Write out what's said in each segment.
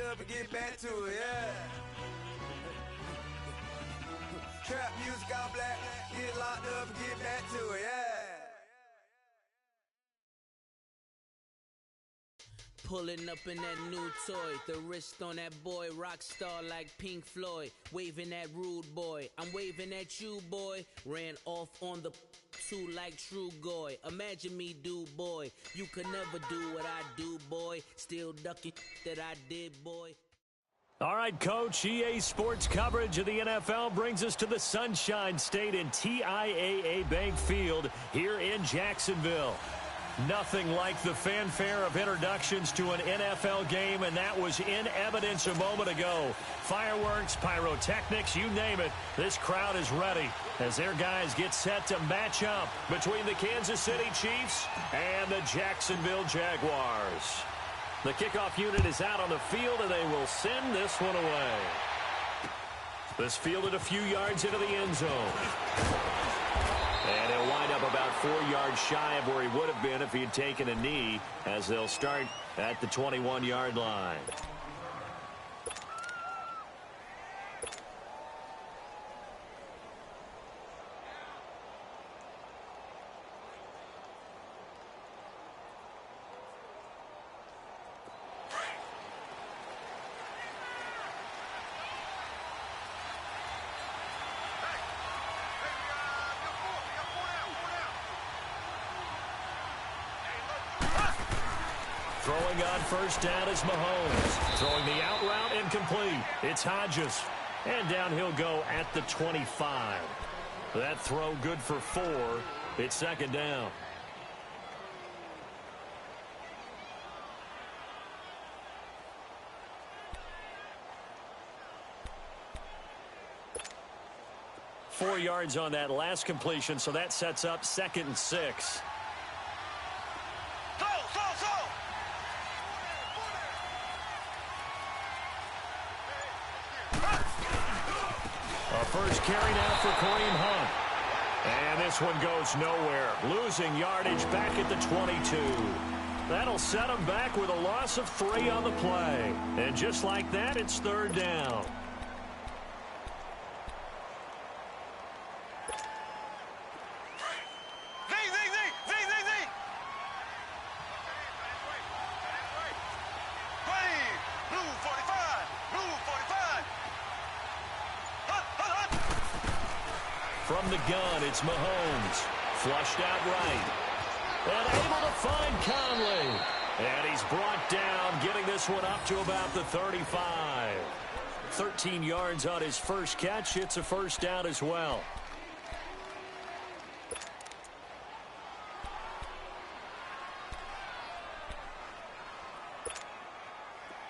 up and get back to it, yeah. Trap music all black, get locked up and get back to it, yeah. Pulling up in that new toy, the wrist on that boy, rock star like Pink Floyd, waving that rude boy, I'm waving at you boy, ran off on the two like True Goy, imagine me do boy, you could never do what I do boy, still ducking that I did boy. All right, Coach, EA Sports coverage of the NFL brings us to the Sunshine State in TIAA Bank Field here in Jacksonville. Nothing like the fanfare of introductions to an NFL game, and that was in evidence a moment ago. Fireworks, pyrotechnics, you name it. This crowd is ready as their guys get set to match up between the Kansas City Chiefs and the Jacksonville Jaguars. The kickoff unit is out on the field, and they will send this one away. This fielded a few yards into the end zone. And he'll wind up about 4 yards shy of where he would have been if he had taken a knee, as they'll start at the 21-yard line. Throwing on first down is Mahomes. Throwing the out route incomplete. It's Hodges. And down he'll go at the 25. That throw good for 4. It's second down. Four yards on that last completion, so that sets up 2nd and 6. First carry now for Kareem Hunt. And this one goes nowhere. Losing yardage back at the 22. That'll set him back with a loss of 3 on the play. And just like that, it's third down. From the gun, it's Mahomes. Flushed out right. And able to find Conley. And he's brought down, getting this one up to about the 35. 13 yards on his first catch. It's a first down as well.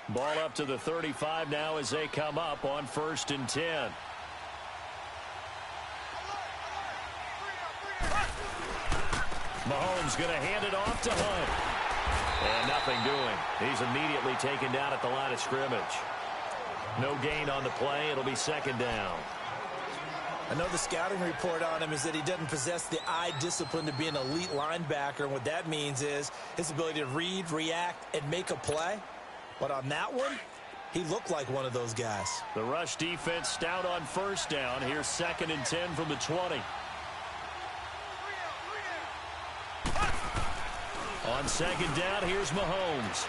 Ball up to the 35 now as they come up on 1st and 10. Mahomes going to hand it off to Hunt. And nothing doing. He's immediately taken down at the line of scrimmage. No gain on the play. It'll be second down. I know the scouting report on him is that he doesn't possess the eye discipline to be an elite linebacker. And what that means is his ability to read, react, and make a play. But on that one, he looked like one of those guys. The rush defense stout on first down. Here's 2nd and 10 from the 20. On second down, here's Mahomes.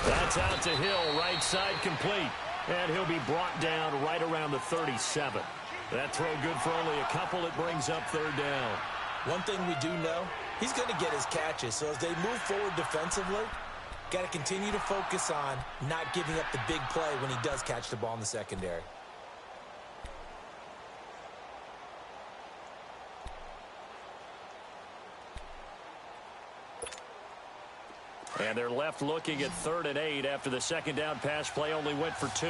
That's out to Hill, right side complete. And he'll be brought down right around the 37. That throw good for only a couple. It brings up third down. One thing we do know, he's going to get his catches. So as they move forward defensively, got to continue to focus on not giving up the big play when he does catch the ball in the secondary. And they're left looking at 3rd and 8 after the second down pass play only went for 2.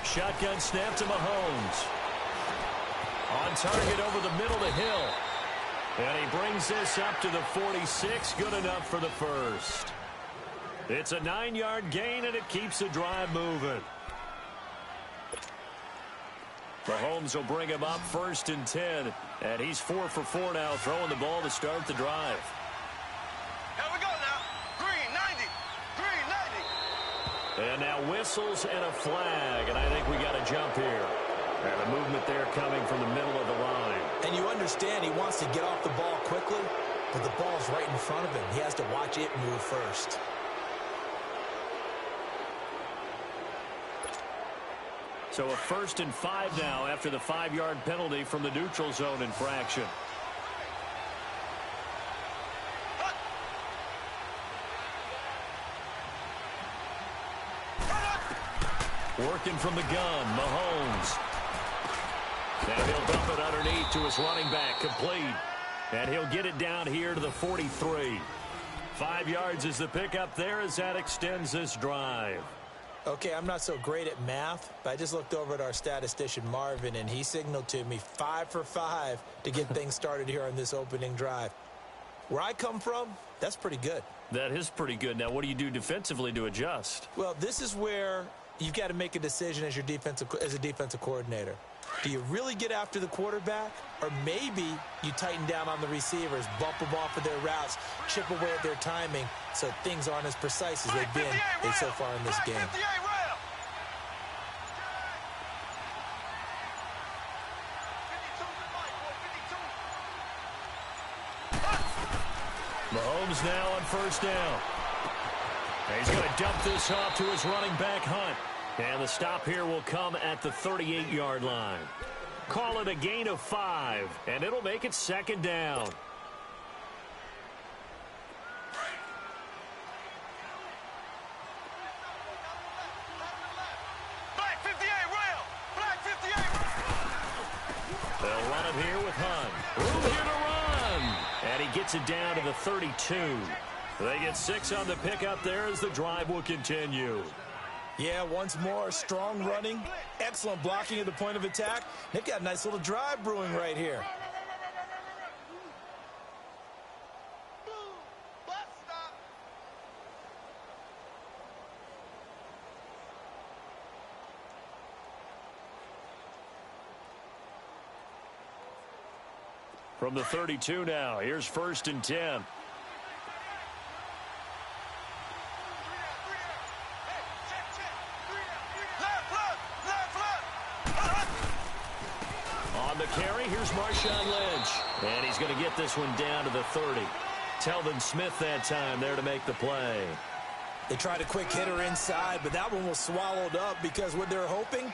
Shotgun snap to Mahomes. On target over the middle to Hill. And he brings this up to the 46. Good enough for the first. It's a 9-yard gain, and it keeps the drive moving. Mahomes will bring him up 1st and 10. And he's 4 for 4 now, throwing the ball to start the drive. Here we go now. 3 And now whistles and a flag, and I think we got a jump here. And a movement there coming from the middle of the line. And you understand he wants to get off the ball quickly, but the ball's right in front of him. He has to watch it move first. So a 1st and 5 now after the 5-yard penalty from the neutral zone infraction. Working from the gun, Mahomes. And he'll dump it underneath to his running back, complete. And he'll get it down here to the 43. 5 yards is the pickup there as that extends this drive. Okay, I'm not so great at math, but I just looked over at our statistician, Marvin, and he signaled to me 5 for 5 to get things started here on this opening drive. Where I come from, that's pretty good. That is pretty good. Now, what do you do defensively to adjust? Well, this is where you've got to make a decision as a defensive coordinator. Do you really get after the quarterback, or maybe you tighten down on the receivers, bump them off of their routes, chip away at their timing so things aren't as precise as they've been so far in this game? Mahomes now on 1st down. And he's going to dump this off to his running back, Hunt. And the stop here will come at the 38-yard line. Call it a gain of 5, and it'll make it 2nd down. They'll run it here with Hunt. Room here to run. And he gets it down to the 32. They get 6 on the pickup there as the drive will continue. Yeah, once more, strong running, excellent blocking at the point of attack. They've got a nice little drive brewing right here. From the 32 now, here's 1st and 10. On the carry, here's Marshawn Lynch. And he's going to get this one down to the 30. Telvin Smith that time there to make the play. They tried a quick hitter inside, but that one was swallowed up because what they're hoping,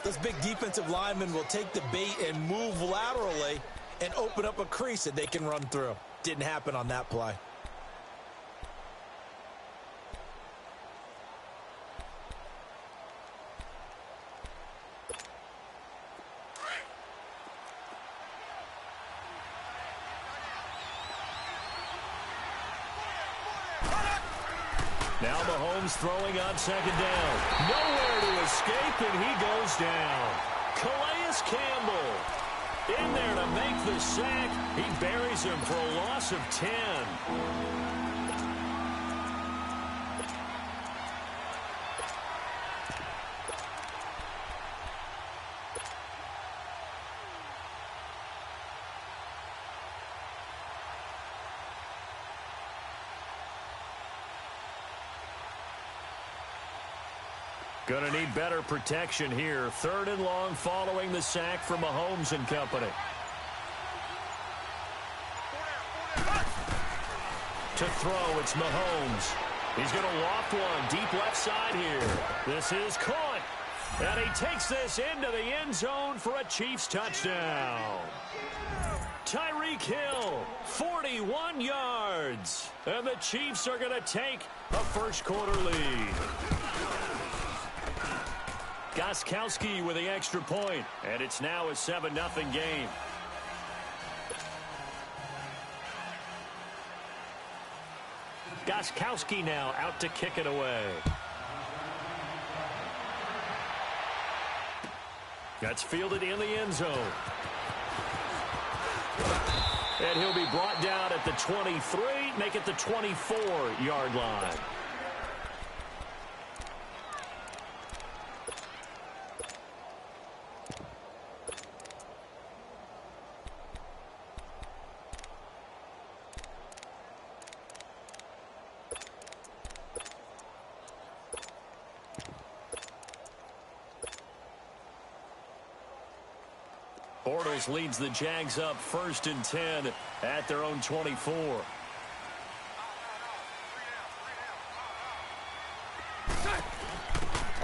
those big defensive linemen will take the bait and move laterally and open up a crease that they can run through. Didn't happen on that play. Now Mahomes throwing on 2nd down. Nowhere to escape, and he goes down. Calais Campbell in there to make the sack. He buries him for a loss of 10. Going to need better protection here. 3rd and long following the sack from Mahomes and company. To throw, it's Mahomes. He's going to loft one deep left side here. This is caught. And he takes this into the end zone for a Chiefs touchdown. Tyreek Hill, 41 yards. And the Chiefs are going to take a first-quarter lead. Gostkowski with the extra point, and it's now a 7-0 game. Gostkowski now out to kick it away. That's fielded in the end zone. And he'll be brought down at the 23, make it the 24-yard line. Bortles leads the Jags up 1st and 10 at their own 24.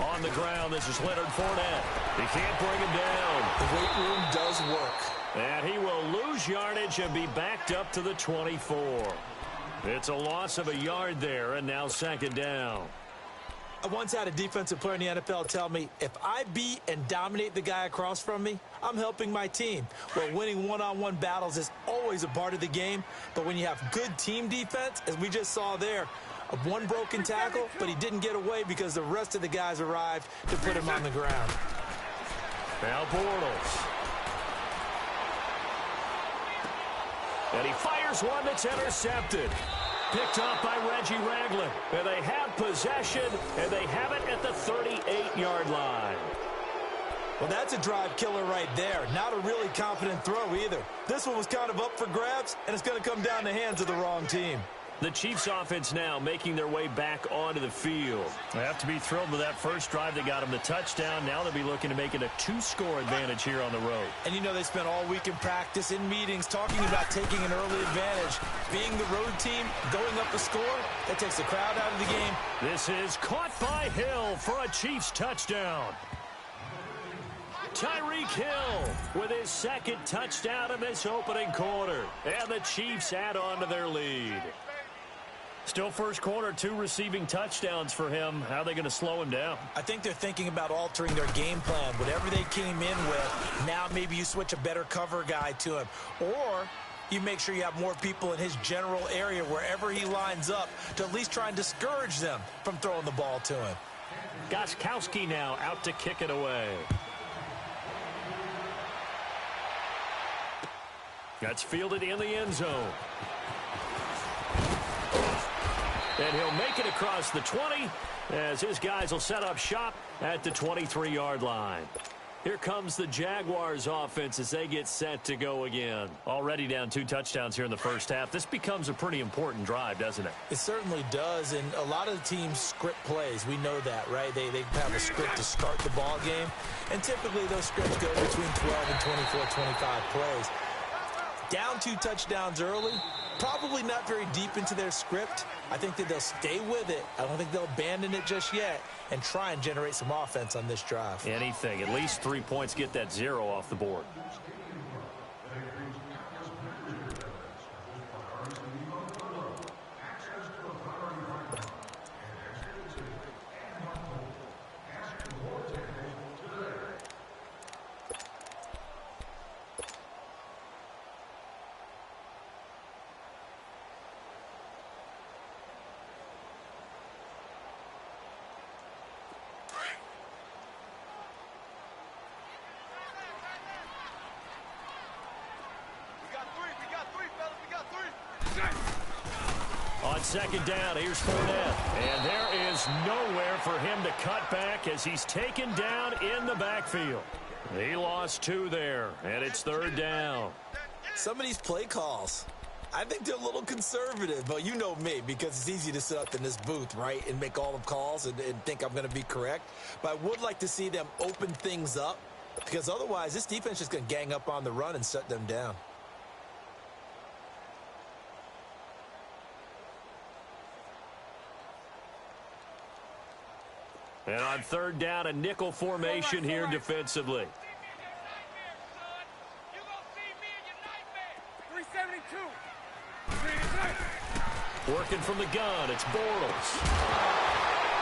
On the ground, this is Leonard Fournette. He can't bring him down. The weight room does work. And he will lose yardage and be backed up to the 24. It's a loss of a yard there, and now 2nd down. I once had a defensive player in the NFL tell me, if I beat and dominate the guy across from me, I'm helping my team. Well, winning one-on-one battles is always a part of the game, but when you have good team defense, as we just saw there, one broken tackle, but he didn't get away because the rest of the guys arrived to put him on the ground. Now Bortles. And he fires one that's intercepted. Picked up by Reggie Ragland. And they have possession, and they have it at the 38-yard line. Well, that's a drive killer right there. Not a really confident throw either. This one was kind of up for grabs, and it's going to come down the hands of the wrong team. The Chiefs offense now making their way back onto the field. They have to be thrilled with that first drive. They got them the touchdown. Now they'll be looking to make it a 2-score advantage here on the road. And you know they spent all week in practice, in meetings, talking about taking an early advantage. Being the road team, going up a score, that takes the crowd out of the game. This is caught by Hill for a Chiefs touchdown. Tyreek Hill with his 2nd touchdown in this opening quarter. And the Chiefs add on to their lead. Still first quarter, 2 receiving touchdowns for him. How are they going to slow him down? I think they're thinking about altering their game plan. Whatever they came in with, now maybe you switch a better cover guy to him. Or you make sure you have more people in his general area wherever he lines up to at least try and discourage them from throwing the ball to him. Gostkowski now out to kick it away. That's fielded in the end zone. And he'll make it across the 20 as his guys will set up shop at the 23-yard line. Here comes the Jaguars offense as they get set to go again. Already down 2 touchdowns here in the first half. This becomes a pretty important drive, doesn't it? It certainly does, and a lot of the teams script plays. We know that, right? They have a script to start the ball game, and typically those scripts go between 12 and 24, 25 plays. Down 2 touchdowns early, probably not very deep into their script. I think that they'll stay with it. I don't think they'll abandon it just yet and try and generate some offense on this drive. Anything. At least 3 points, get that 0 off the board. On 2nd down, here's Fournette. And there is nowhere for him to cut back as he's taken down in the backfield. He lost 2 there, and it's 3rd down. Some of these play calls, I think they're a little conservative, but you know me, because it's easy to sit up in this booth, right, and make all the calls and think I'm going to be correct. But I would like to see them open things up, because otherwise this defense is just going to gang up on the run and shut them down. And on 3rd down, a nickel formation here defensively. Working from the gun, it's Bortles.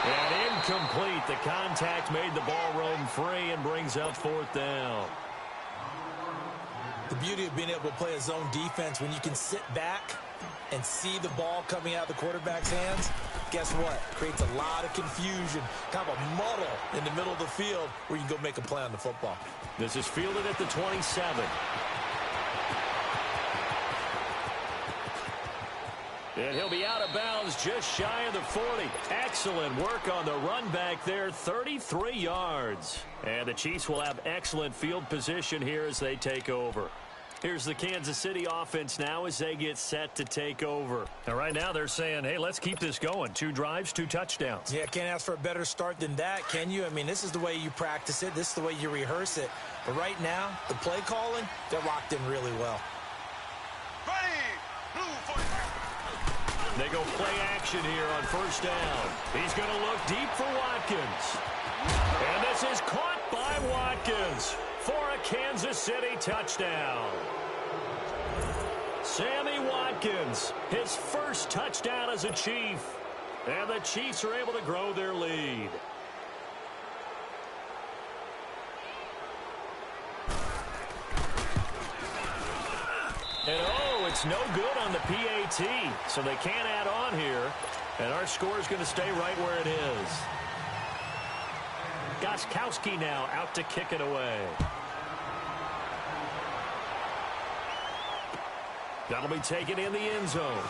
And incomplete. The contact made the ball roam free and brings up 4th down. The beauty of being able to play a zone defense when you can sit back and see the ball coming out of the quarterback's hands, guess what? Creates a lot of confusion, kind of a muddle in the middle of the field where you can go make a play on the football. This is fielded at the 27. And he'll be out of bounds just shy of the 40. Excellent work on the run back there, 33 yards. And the Chiefs will have excellent field position here as they take over. Here's the Kansas City offense now as they get set to take over. And right now they're saying, hey, let's keep this going. 2 drives, 2 touchdowns. Yeah, can't ask for a better start than that, can you? I mean, this is the way you practice it. This is the way you rehearse it. But right now, the play calling, they're locked in really well. They go play action here on first down. He's going to look deep for Watkins. And this is caught by Watkins for a Kansas City touchdown. Sammy Watkins, his first touchdown as a Chief. And the Chiefs are able to grow their lead. And it's no good on the PAT, so they can't add on here. And our score is going to stay right where it is. Gostkowski now out to kick it away. That'll be taken in the end zone.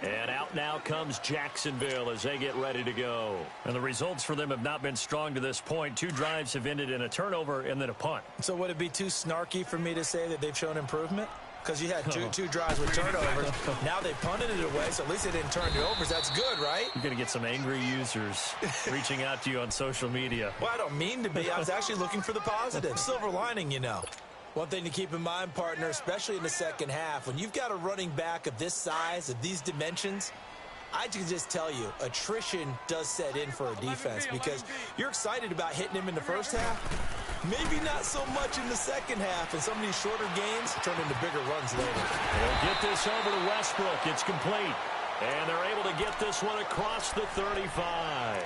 And out now comes Jacksonville as they get ready to go. And the results for them have not been strong to this point. 2 drives have ended in a turnover and then a punt. So would it be too snarky for me to say that they've shown improvement? Because you had two drives with turnovers. Now they punted it away, so at least they didn't turn it over. That's good, right? You're going to get some angry users reaching out to you on social media. Well, I don't mean to be. I was actually looking for the positive. Silver lining, you know. One thing to keep in mind, partner, especially in the second half, when you've got a running back of this size, of these dimensions, I can just tell you, attrition does set in for a defense because you're excited about hitting him in the first half. Maybe not so much in the second half, and some of these shorter gains turn into bigger runs later. They'll get this over to Westbrook. It's complete. And they're able to get this one across the 35.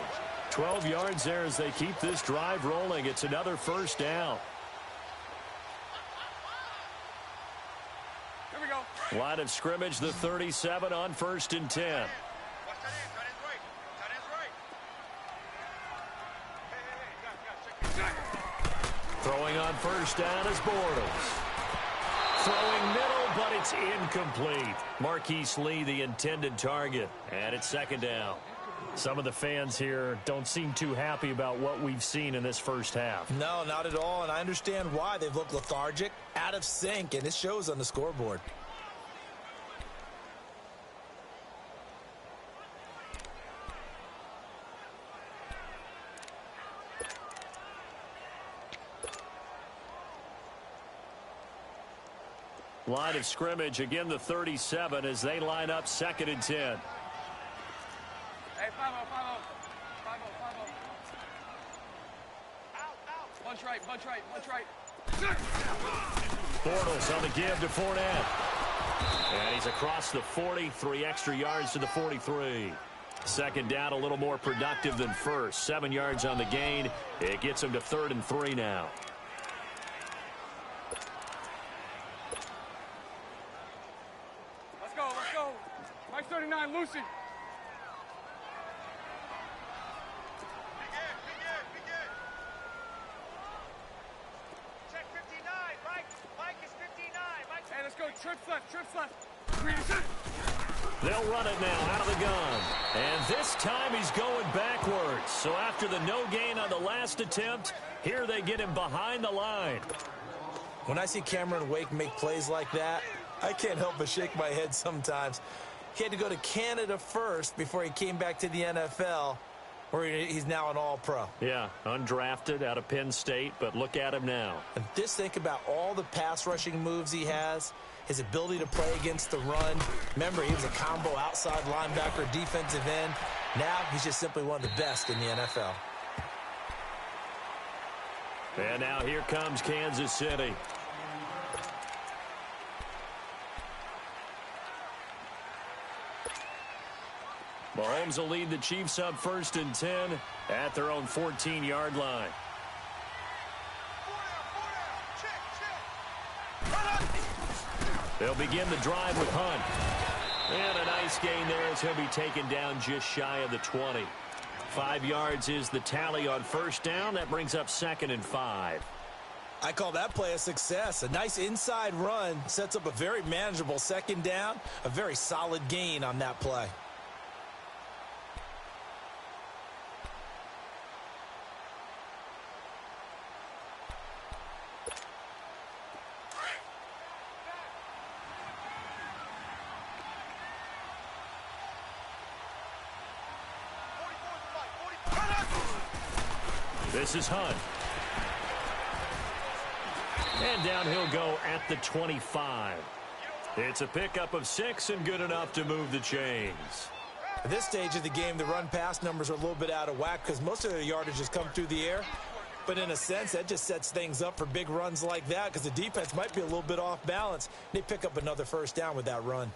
12 yards there as they keep this drive rolling. It's another first down. Here we go. Line of scrimmage, the 37 on 1st and 10. Throwing on first down is Bortles. Throwing middle, but it's incomplete. Marquise Lee, the intended target. And it's second down. Some of the fans here don't seem too happy about what we've seen in this first half. No, not at all, and I understand why. They've looked lethargic, out of sync, and it shows on the scoreboard. Line of scrimmage, again the 37 as they line up 2nd and 10. Hey, 5-0, 5-0. 5-0, 5-0. Bunch right, bunch right, bunch right. Bortles on the give to Fournette. And he's across the 40, 3 extra yards to the 43. Second down, a little more productive than first. 7 yards on the gain. It gets him to 3rd and 3 now. Let's go. Mike 39, Lucy. Check 59, Mike is 59. Hey, let's go, trips left. They'll run it now out of the gun. And this time he's going backwards. So after the no gain on the last attempt, here they get him behind the line. When I see Cameron Wake make plays like that, I can't help but shake my head sometimes. He had to go to Canada first before he came back to the NFL, where he's now an all-pro. Yeah, undrafted out of Penn State, but look at him now. And just think about all the pass rushing moves he has, his ability to play against the run. Remember, he was a combo outside linebacker, defensive end. Now he's just simply one of the best in the NFL. And now here comes Kansas City. Mahomes will lead the Chiefs up 1st and 10 at their own 14-yard line. They'll begin the drive with Hunt. And a nice gain there as he'll be taken down just shy of the 20. 5 yards is the tally on first down. That brings up 2nd and 5. I call that play a success. A nice inside run sets up a very manageable second down. A very solid gain on that play. This is Hunt. And down he'll go at the 25. It's a pickup of 6 and good enough to move the chains. At this stage of the game, the run-pass numbers are a little bit out of whack because most of their yardage has come through the air. But in a sense, that just sets things up for big runs like that because the defense might be a little bit off balance. They pick up another first down with that run.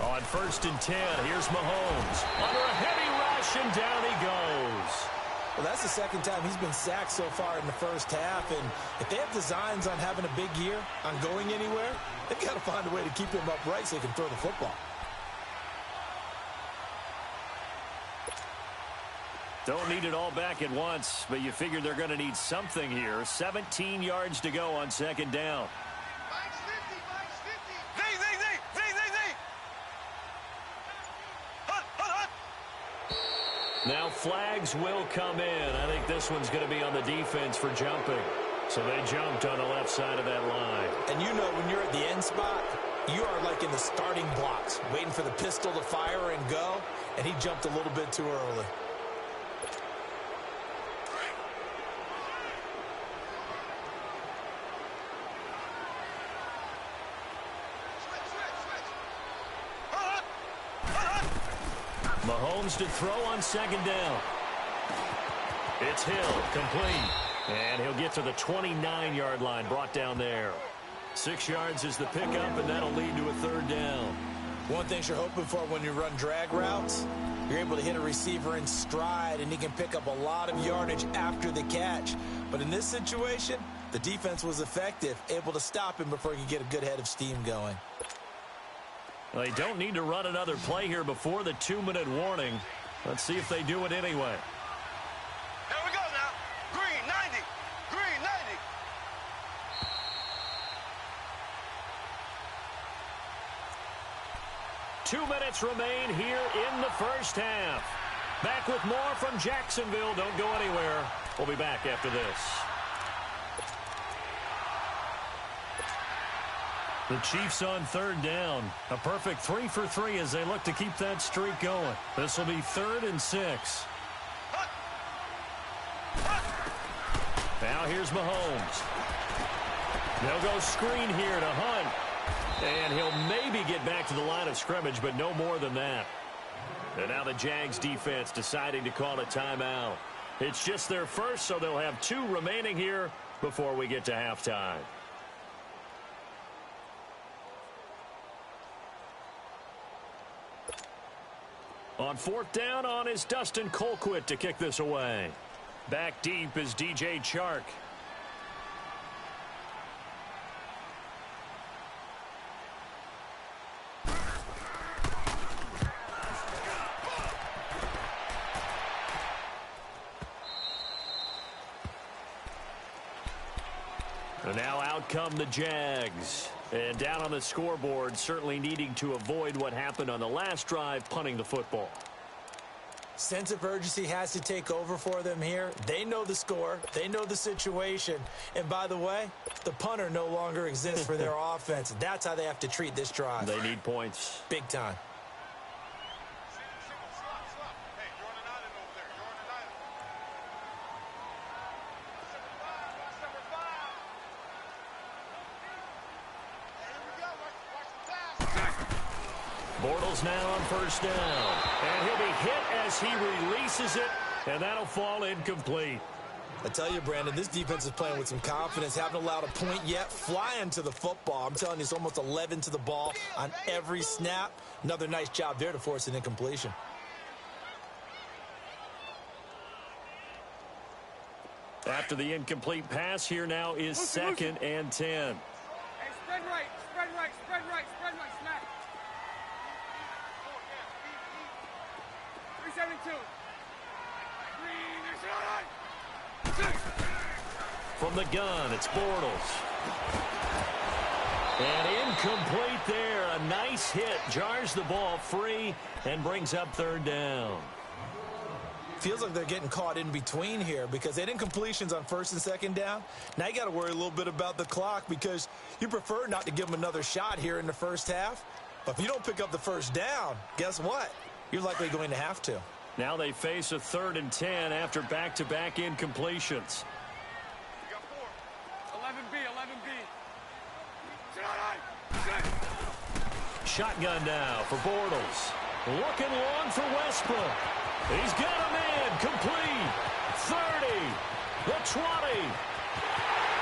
On 1st and 10, here's Mahomes. Under a heavy rush, and down he goes. Well, that's the second time he's been sacked so far in the first half, and if they have designs on having a big year, on going anywhere, they've got to find a way to keep him upright so he can throw the football. Don't need it all back at once, but you figure they're going to need something here. 17 yards to go on 2nd down. Now flags will come in. I think this one's going to be on the defense for jumping. So they jumped on the left side of that line. And you know when you're at the end spot, you are like in the starting blocks, waiting for the pistol to fire and go, and he jumped a little bit too early. Mahomes to throw on 2nd down. It's Hill, complete. And he'll get to the 29-yard line, brought down there. 6 yards is the pickup, and that'll lead to a 3rd down. One thing you're hoping for when you run drag routes, you're able to hit a receiver in stride, and he can pick up a lot of yardage after the catch. But in this situation, the defense was effective, able to stop him before he could get a good head of steam going. Well, they don't need to run another play here before the 2-minute warning. Let's see if they do it anyway. Here we go now. Green 90. Green 90. 2 minutes remain here in the first half. Back with more from Jacksonville. Don't go anywhere. We'll be back after this. The Chiefs on 3rd down. A perfect 3 for 3 as they look to keep that streak going. This will be 3rd and 6. Now here's Mahomes. They'll go screen here to Hunt. And he'll maybe get back to the line of scrimmage, but no more than that. And now the Jags defense deciding to call a timeout. It's just their first, so they'll have 2 remaining here before we get to halftime. On 4th down on is Dustin Colquitt to kick this away. Back deep is DJ Chark. And now out come the Jags. And down on the scoreboard, certainly needing to avoid what happened on the last drive, punting the football. Sense of urgency has to take over for them here. They know the score. They know the situation. And by the way, the punter no longer exists for their offense. That's how they have to treat this drive. They need points. Big time. Bortles now on 1st down. And he'll be hit as he releases it, and that'll fall incomplete. I tell you, Brandon, this defense is playing with some confidence. Haven't allowed a point yet. Flying to the football. I'm telling you, it's almost 11 to the ball on every snap. Another nice job there to force an incompletion. After the incomplete pass, here now is 2nd and 10. Hey, spread right, spread right, spread right, spread right, snap. 372. From the gun, it's Bortles. And incomplete there. A nice hit. Jars the ball free and brings up 3rd down. Feels like they're getting caught in between here because they didn't completions on first and second down. Now you got to worry a little bit about the clock because you prefer not to give them another shot here in the first half. But if you don't pick up the first down, guess what? You're likely going to have to. Now they face a 3rd and 10 after back-to-back incompletions. You got 4. 11B, 11B. Shotgun now for Bortles. Looking long for Westbrook. He's got a man complete. 30. The 20.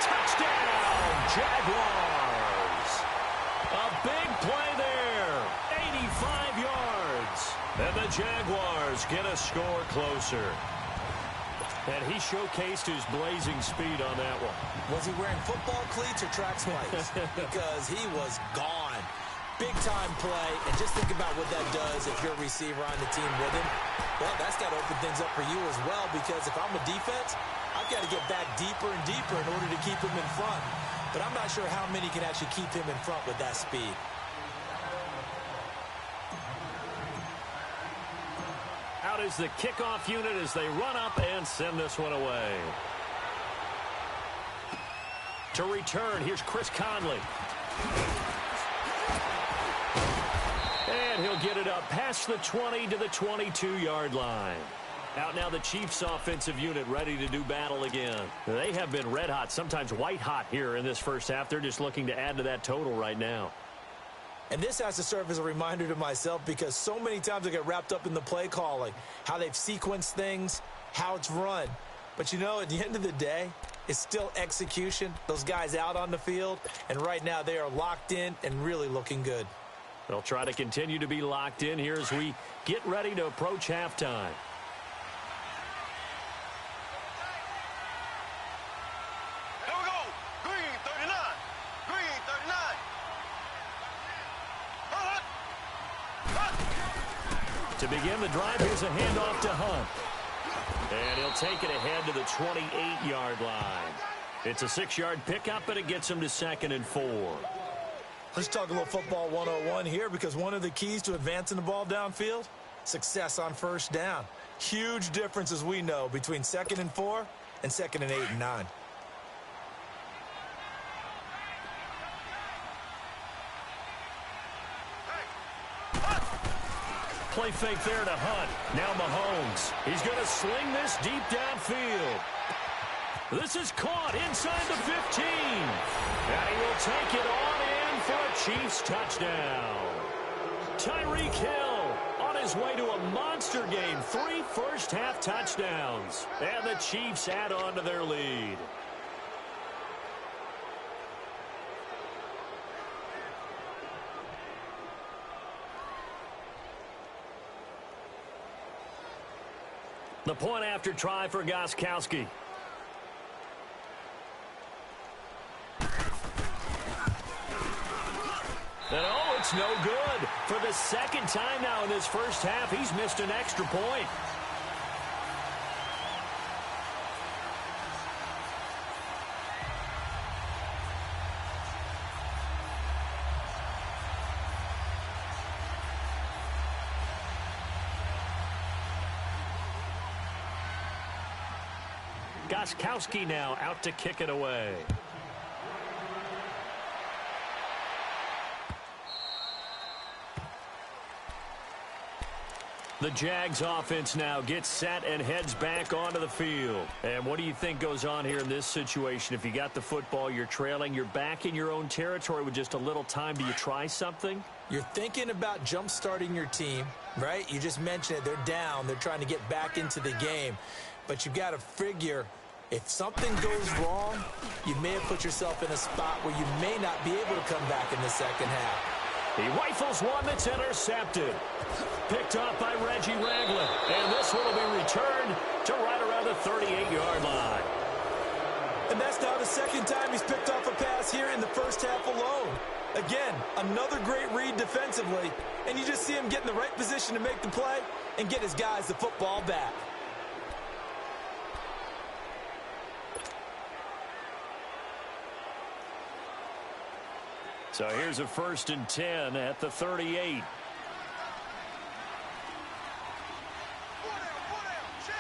Touchdown, Jaguars. A big play there. 85 yards. And the Jaguars get a score closer. And he showcased his blazing speed on that one. Was he wearing football cleats or track spikes? Because he was gone. Big-time play, and just think about what that does if you're a receiver on the team with him. Well, that's got to open things up for you as well, because if I'm a defense, I've got to get back deeper and deeper in order to keep him in front. But I'm not sure how many can actually keep him in front with that speed. Out is the kickoff unit as they run up and send this one away. To return, here's Chris Conley. And he'll get it up past the 20 to the 22-yard line. Out now the Chiefs offensive unit ready to do battle again. They have been red hot, sometimes white hot here in this first half. They're just looking to add to that total right now. And this has to serve as a reminder to myself because so many times I get wrapped up in the play calling, how they've sequenced things, how it's run. But, you know, at the end of the day, it's still execution. Those guys out on the field, and right now they are locked in and really looking good. They'll try to continue to be locked in here as we get ready to approach halftime. Here we go. Green 39. Green 39. To begin the drive, here's a handoff to Hunt. And he'll take it ahead to the 28-yard line. It's a 6-yard pickup, but it gets him to 2nd and 4. Let's talk a little football 101 here because one of the keys to advancing the ball downfield, success on first down. Huge difference, as we know, between 2nd and 4 and 2nd and 8 and 9. Play fake there to Hunt. Now Mahomes. He's going to sling this deep downfield. This is caught inside the 15. And he will take it on in for a Chiefs touchdown. Tyreek Hill on his way to a monster game. 3 first-half touchdowns. And the Chiefs add on to their lead. The point after try for Gostkowski. And oh, it's no good. For the second time now in this first half, he's missed an extra point. Gostkowski now out to kick it away. The Jags offense now gets set and heads back onto the field. And what do you think goes on here in this situation? If you got the football, you're trailing, you're back in your own territory with just a little time. Do you try something? You're thinking about jump-starting your team, right? You just mentioned it. They're down. They're trying to get back into the game. But you've got to figure if something goes wrong, you may have put yourself in a spot where you may not be able to come back in the second half. He rifles one that's intercepted. Picked off by Reggie Ragland. And this one will be returned to right around the 38-yard line. And that's now the second time he's picked off a pass here in the first half alone. Again, another great read defensively. And you just see him get in the right position to make the play and get his guys the football back. So here's a 1st and 10 at the 38. Check.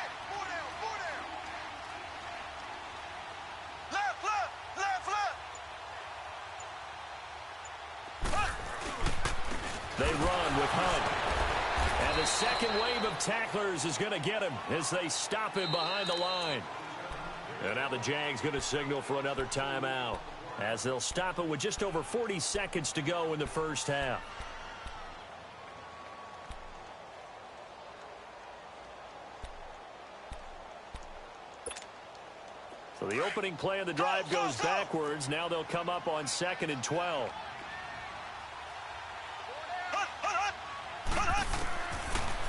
They run with Hunt. And the second wave of tacklers is going to get him as they stop him behind the line. And now the Jags going to signal for another timeout as they'll stop it with just over 40 seconds to go in the first half. So the opening play of the drive goes backwards. Now they'll come up on 2nd and 12.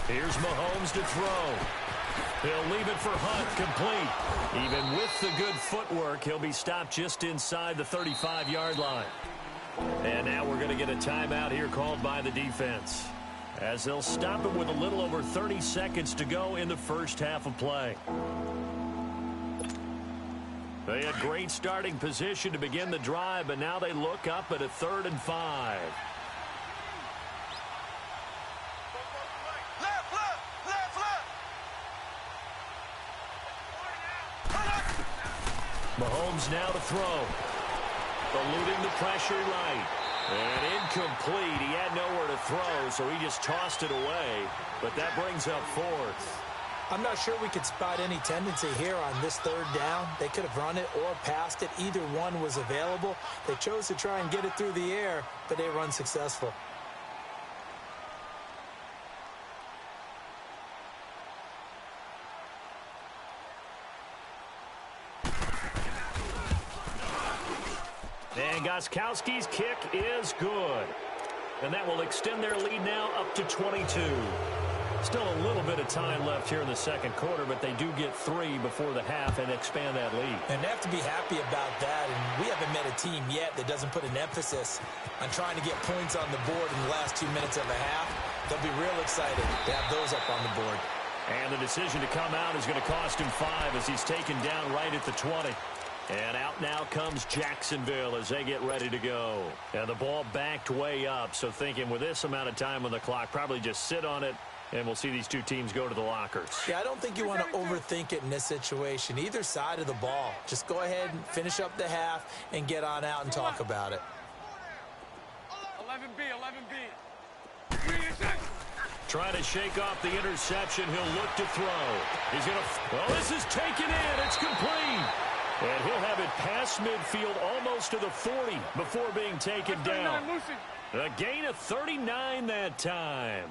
Here's Mahomes to throw. He'll leave it for Hunt, complete. Even with the good footwork, he'll be stopped just inside the 35-yard line. And now we're going to get a timeout here called by the defense, as they'll stop it with a little over 30 seconds to go in the first half of play. They had great starting position to begin the drive, but now they look up at a 3rd and 5. Mahomes now to throw. Eluding the pressure right. And incomplete. He had nowhere to throw, so he just tossed it away. But that brings up 4th. I'm not sure we could spot any tendency here on this 3rd down. They could have run it or passed it. Either one was available. They chose to try and get it through the air, but they were unsuccessful. And Gostkowski's kick is good. And that will extend their lead now up to 22. Still a little bit of time left here in the second quarter, but they do get 3 before the half and expand that lead. And they have to be happy about that. And we haven't met a team yet that doesn't put an emphasis on trying to get points on the board in the last 2 minutes of a half. They'll be real excited to have those up on the board. And the decision to come out is going to cost him 5 as he's taken down right at the 20. And out now comes Jacksonville as they get ready to go. And the ball backed way up, so thinking with this amount of time on the clock, probably just sit on it, and we'll see these two teams go to the lockers. Yeah, I don't think you want to overthink it in this situation. Either side of the ball. Just go ahead and finish up the half and get on out and talk about it. 11B, 11B. Trying to shake off the interception. He'll look to throw. He's going to... Well, this is taken in. It's complete. And he'll have it past midfield almost to the 40 before being taken down. A gain of 39 that time.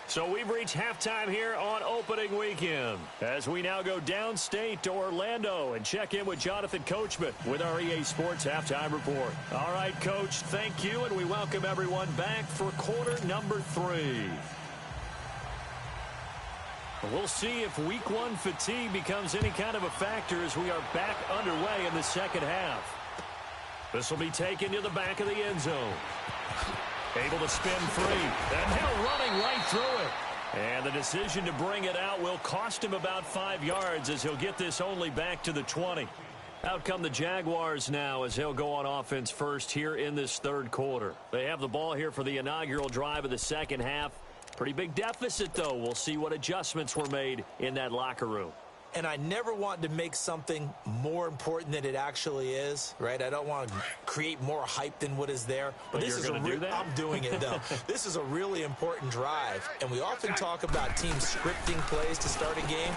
So we've reached halftime here on opening weekend as we now go downstate to Orlando and check in with Jonathan Coachman with our EA Sports Halftime Report. All right, Coach, thank you, and we welcome everyone back for quarter number 3. We'll see if week 1 fatigue becomes any kind of a factor as we are back underway in the second half. This will be taken to the back of the end zone. Able to spin free. And Hill running right through it. And the decision to bring it out will cost him about 5 yards as he'll get this only back to the 20. Out come the Jaguars now as they'll go on offense first here in this third quarter. They have the ball here for the inaugural drive of the second half. Pretty big deficit, though. We'll see what adjustments were made in that locker room. And I never want to make something more important than it actually is, right? I don't want to create more hype than what is there. But this is I'm doing it, though. This is a really important drive. And we often talk about teams scripting plays to start a game.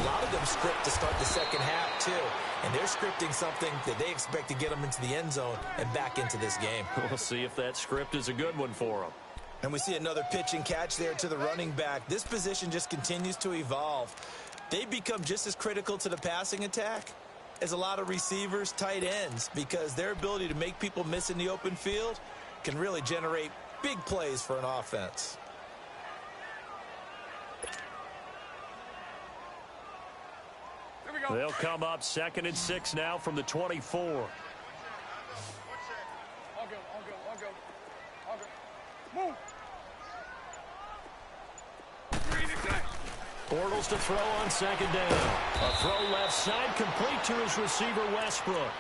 A lot of them script to start the second half, too. And they're scripting something that they expect to get them into the end zone and back into this game. We'll see if that script is a good one for them. And we see another pitch and catch there to the running back. This position just continues to evolve. They become just as critical to the passing attack as a lot of receivers, tight ends, because their ability to make people miss in the open field can really generate big plays for an offense. Here we go. They'll come up 2nd and 6 now from the 24. I'll go. Move. Bortles to throw on second down. A throw left side complete to his receiver, Westbrook.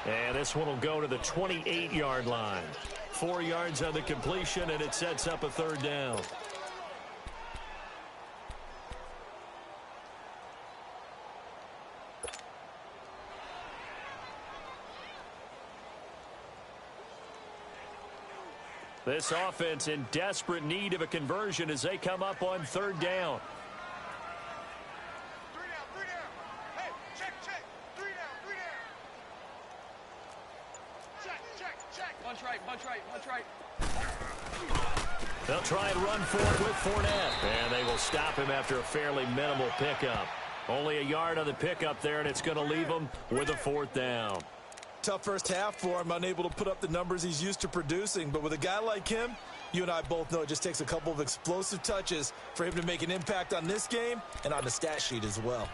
And this one will go to the 28-yard line. 4 yards on the completion, and it sets up a third down. This offense in desperate need of a conversion as they come up on third down. 3 down, 3 down. Hey, check. 3 down, 3 down. Check. Bunch right. They'll try and run for it with Fournette. And they will stop him after a fairly minimal pickup. Only a yard on the pickup there, and it's going to leave him with a fourth down. Tough first half for him, unable to put up the numbers he's used to producing. But with a guy like him, you and I both know it just takes a couple of explosive touches for him to make an impact on this game and on the stat sheet as well.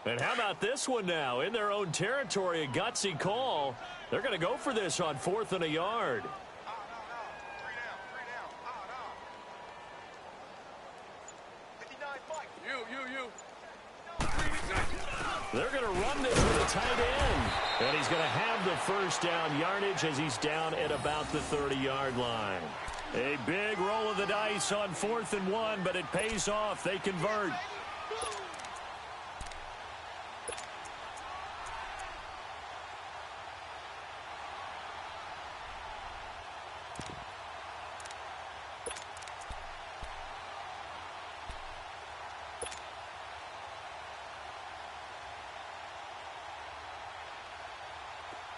And how about this one now? In their own territory, a gutsy call. They're going to go for this on 4th and a yard. 3 down. 59, Mike. You. They're going to run this with a tight end. And he's going to have the first down yardage as he's down at about the 30-yard line. A big roll of the dice on 4th and 1, but it pays off. They convert.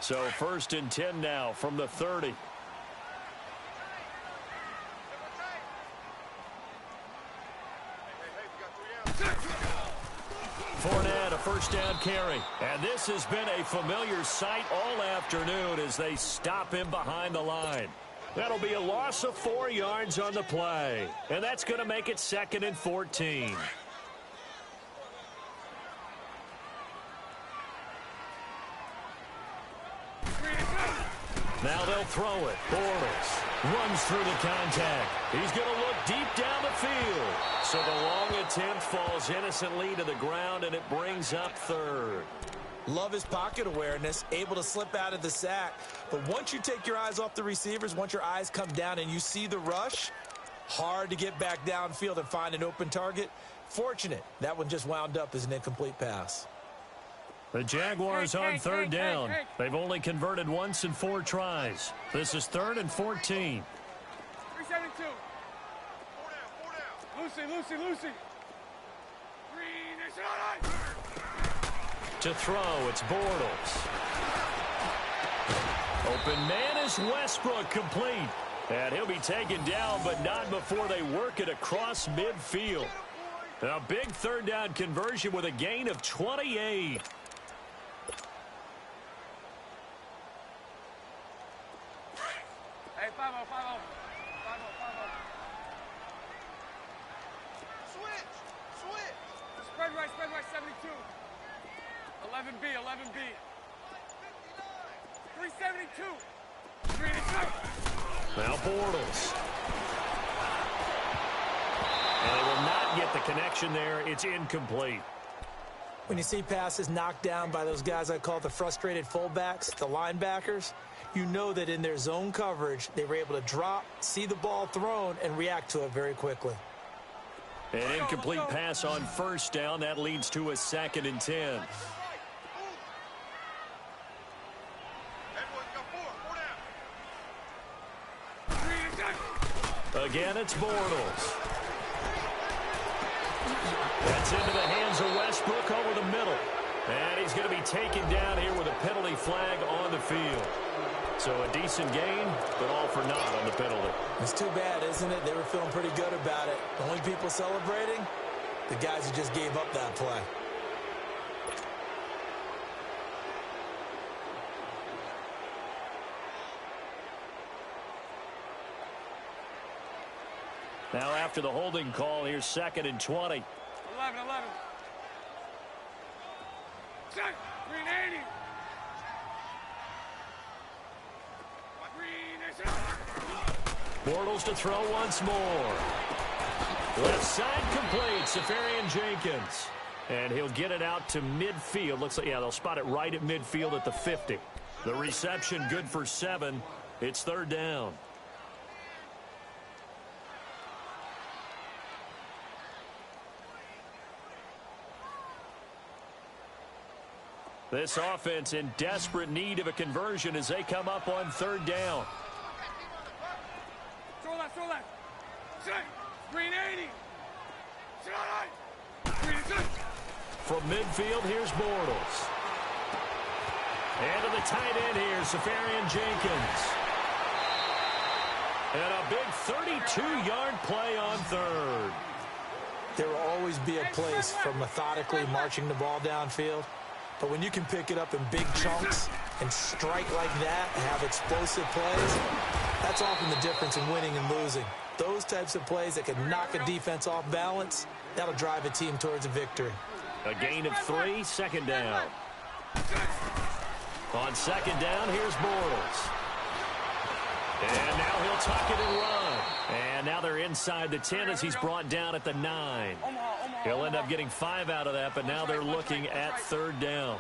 So 1st and 10 now from the 30. Fournette, a first down carry. And this has been a familiar sight all afternoon as they stop him behind the line. That'll be a loss of 4 yards on the play. And that's going to make it 2nd and 14. Now they'll throw it. Bortles runs through the contact. He's going to look deep down the field. So the long attempt falls innocently to the ground, and it brings up 3rd. Love his pocket awareness, able to slip out of the sack. But once you take your eyes off the receivers, once your eyes come down and you see the rush, hard to get back downfield and find an open target. Fortunate, that one just wound up as an incomplete pass. The Jaguars on 3rd down. They've only converted once in 4 tries. This is 3rd and 14. 372. 4 down. Lucy. Green is on. To throw, it's Bortles. Open man is Westbrook, complete. And he'll be taken down, but not before they work it across midfield. A big 3rd down conversion with a gain of 28. Hey, 5-0. Switch. Spread right, 72. 11B. 372. Now Bortles. And they will not get the connection there. It's incomplete. When you see passes knocked down by those guys I call the frustrated fullbacks, the linebackers, you know that in their zone coverage, they were able to drop, see the ball thrown, and react to it very quickly. An incomplete pass on 1st down. That leads to a 2nd and 10. Again, it's Bortles. That's into the hands of Westbrook over the middle. And he's going to be taken down here with a penalty flag on the field. So a decent gain, but all for naught on the penalty. It's too bad, isn't it? They were feeling pretty good about it. The only people celebrating, the guys who just gave up that play. Now after the holding call, here's 2nd and 20. 11. 380. Bortles to throw once more. Left side complete, Safarian Jenkins. And he'll get it out to midfield. Looks like, yeah, they'll spot it right at midfield at the 50. The reception good for 7. It's 3rd down. This offense in desperate need of a conversion as they come up on third down. Throw left, throw left. Sit. Green 80. Sit on right. Green sit. From midfield, here's Bortles. And to the tight end here, Safarian Jenkins. And a big 32-yard play on third. There will always be a place for methodically marching the ball downfield. But when you can pick it up in big chunks and strike like that and have explosive plays, that's often the difference in winning and losing. Those types of plays that can knock a defense off balance, that'll drive a team towards a victory. A gain of 3, second down. On second down, here's Bortles. And now he'll tuck it and run. And now they're inside the 10 as he's brought down at the 9. He'll end up getting 5 out of that, but now they're looking at third down.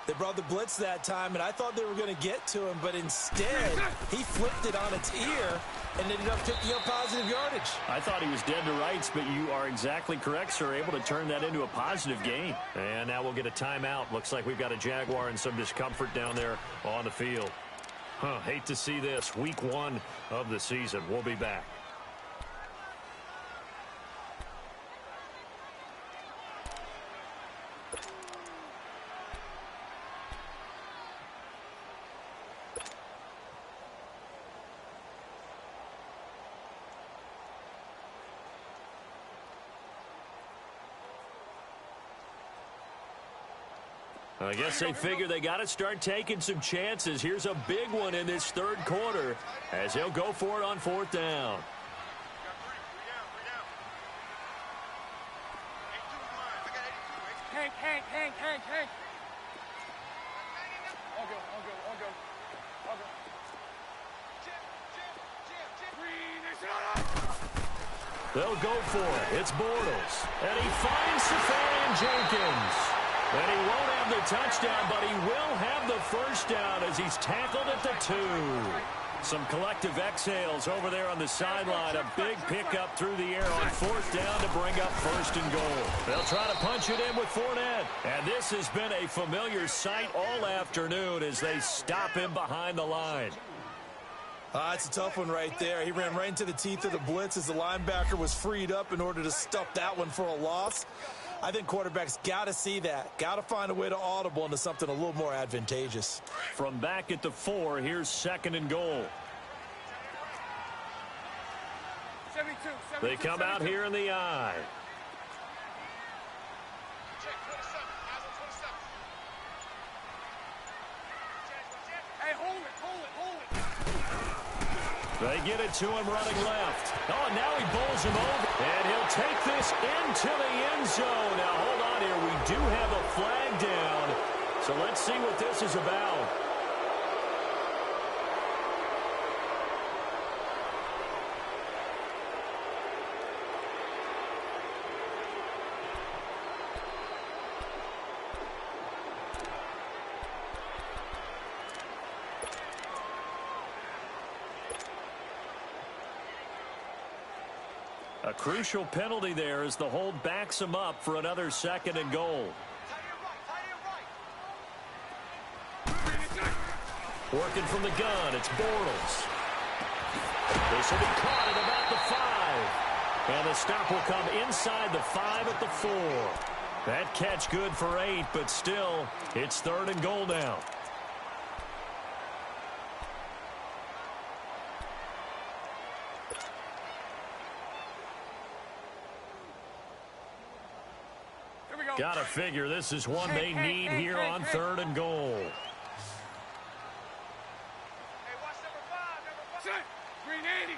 They brought the blitz that time, and I thought they were going to get to him, but instead, he flipped it on its ear and ended up picking up positive yardage. I thought he was dead to rights, but you are exactly correct, sir. Able to turn that into a positive gain. And now we'll get a timeout. Looks like we've got a Jaguar and some discomfort down there on the field. Hate to see this. Week 1 of the season. We'll be back. I guess they figure they got to start taking some chances. Here's a big one in this third quarter as he'll go for it on fourth down. Hank. All go. They'll go for it. It's Bortles. And he finds Safarian Jenkins. And he won't have the touchdown, but he will have the first down as he's tackled at the 2. Some collective exhales over there on the sideline. A big pickup through the air on fourth down to bring up first and goal. They'll try to punch it in with Fournette. And this has been a familiar sight all afternoon as they stop him behind the line. It's a tough one right there. He ran right into the teeth of the blitz as the linebacker was freed up in order to stuff that one for a loss. I think quarterbacks got to see that. Got to find a way to audible into something a little more advantageous. From back at the 4, here's second and goal. 72, They come out here in the I. Hey, hold it. They get it to him running left. Oh, now he bowls him over. And he'll take this into the end zone. Now, hold on here. We do have a flag down. So let's see what this is about. A crucial penalty there as the hold backs him up for another second and goal. Working from the gun, it's Bortles. This will be caught at about the 5. And the stop will come inside the 5 at the 4. That catch good for 8, but still, it's third and goal now. Got to figure this is one they need here on third and goal. Hey, watch number 5. Set. Green 80.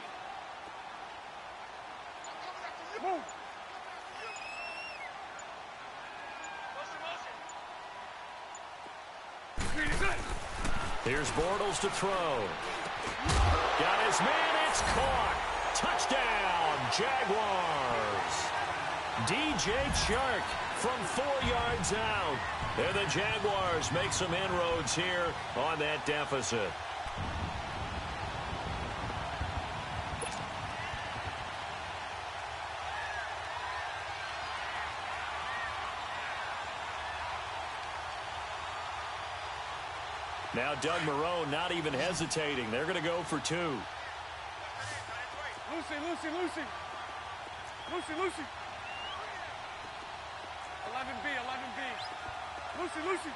Move. Green is set. Here's Bortles to throw. Got his man. It's caught. Touchdown, Jaguars. DJ Chark from 4 yards out. And the Jaguars make some inroads here on that deficit. Now Doug Marrone not even hesitating. They're going to go for 2. Lucy, Lucy, Lucy. Lucy, Lucy. 11B, 11B. Lucy, Lucy.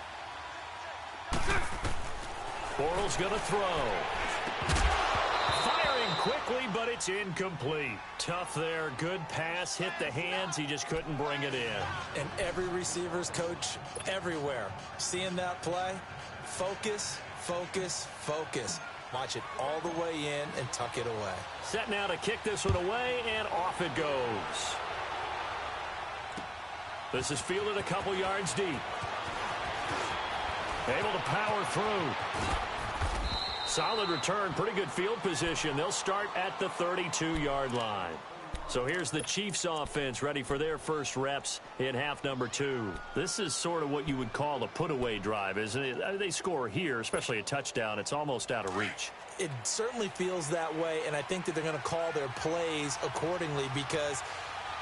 Bortles going to throw. Firing quickly, but it's incomplete. Tough there. Good pass. Hit the hands. He just couldn't bring it in. And every receiver's coach everywhere. Seeing that play, focus, focus, focus. Watch it all the way in and tuck it away. Set now to kick this one away, and off it goes. This is fielded a couple yards deep. Able to power through. Solid return, pretty good field position. They'll start at the 32-yard line. So here's the Chiefs offense ready for their first reps in half number 2. This is sort of what you would call a put-away drive, isn't it? They score here, especially a touchdown. It's almost out of reach. It certainly feels that way, and I think that they're going to call their plays accordingly, because